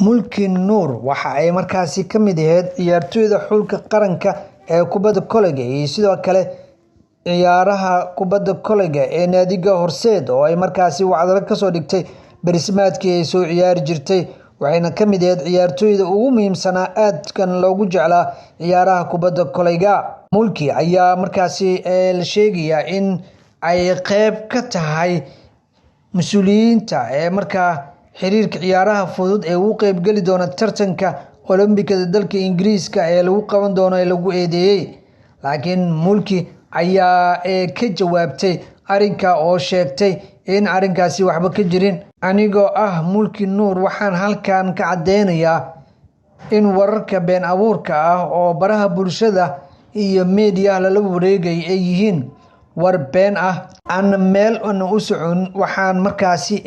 Mulki Nuur waxa ay markaasi ka mid ahayd ciyaartoyda xulka qaranka ee kubadda kolayga iyo sidoo kale ciyaaraha kubadda kolayga ee naadiga Horseed oo ay markaasi wacdaro ka soo dhigtay barismaadkii ay soo ciyaari jirtay waxayna ka mid ahayd ciyaartoyda ugu muhiimsanaa aadkan loogu jeclaa ciyaaraha kubadda kolayga. Mulki ayaa markaasi la sheegaya in ay qayb ka tahay mas'uuliyiinta ee markaa xiriirka ciyaaraha fudud ee uu qayb gali doona tartanka Olombikada dalka Ingiriiska ee lagu qaban doono ee lagu eedeeyay. Laakiin Mulki ayaa ka jawaabtay arrinka oo sheegtay in arrinkaasi waxba ka jirin. Anigoo Mulki Nuur waxaan halkan ka cadeynayaa in wararka been abuurka ah oo baraha bulshada iyo media la wareegay ay yihiin war been ah. Aan meel u socon waxaan markaasi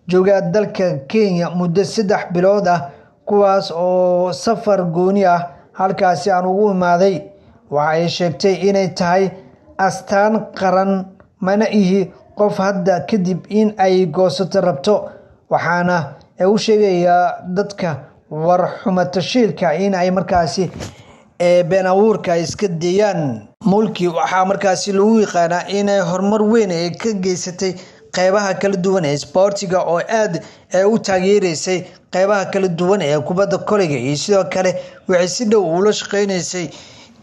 joogaa dalka Kenya muddo 3 bilood ah kuwaas oo safar gooni ah halkaasi aan ugu imaaday. Waxa ay sheegtay inay tahay astaan qaran mana ihi qof hadda kadib in ay goosato rabto. Waxaana u sheegayaa dadka war xumata shilka in ay markaasi been abuurka iska deeyaan. Mulki waxa markaasi lagu yaqaanaa inay horumar weyn ka geysatay qaybaha kala duwan ee sportiga oo aad u taageereysay qaybaha kala duwan ee kubadda kolayga iyo sidoo kale waxay si dhow ula shaqeynaysay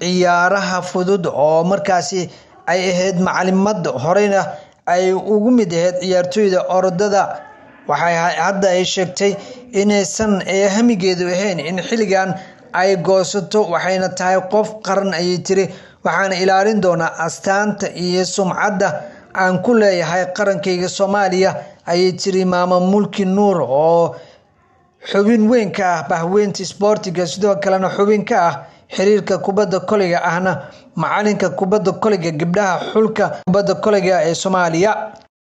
ciyaaraha fudud oo markaasi ay ahayd macallimad horeyna ay ugu mid ahayd ciyaartoyda orodada. Waxay hadda ay sheegtay inaysan hamigeedu ahayn in xilligan ay goosato waxayna tahay qof qaran ay tiri waxaan ilaalin doonaa astaanta iyo sumcadda aan ku leeyahay qarankayga Soomaaliya ay tiri maama Mulki Nuur oo xubin weyn ka ah bahweynta sportiga sidoo kalena xubin ka ah xiriirka kubadda kolayga ahna macalinka kubadda kolayga gabdhaha xulka kubadda kolayga ee Soomaaliya.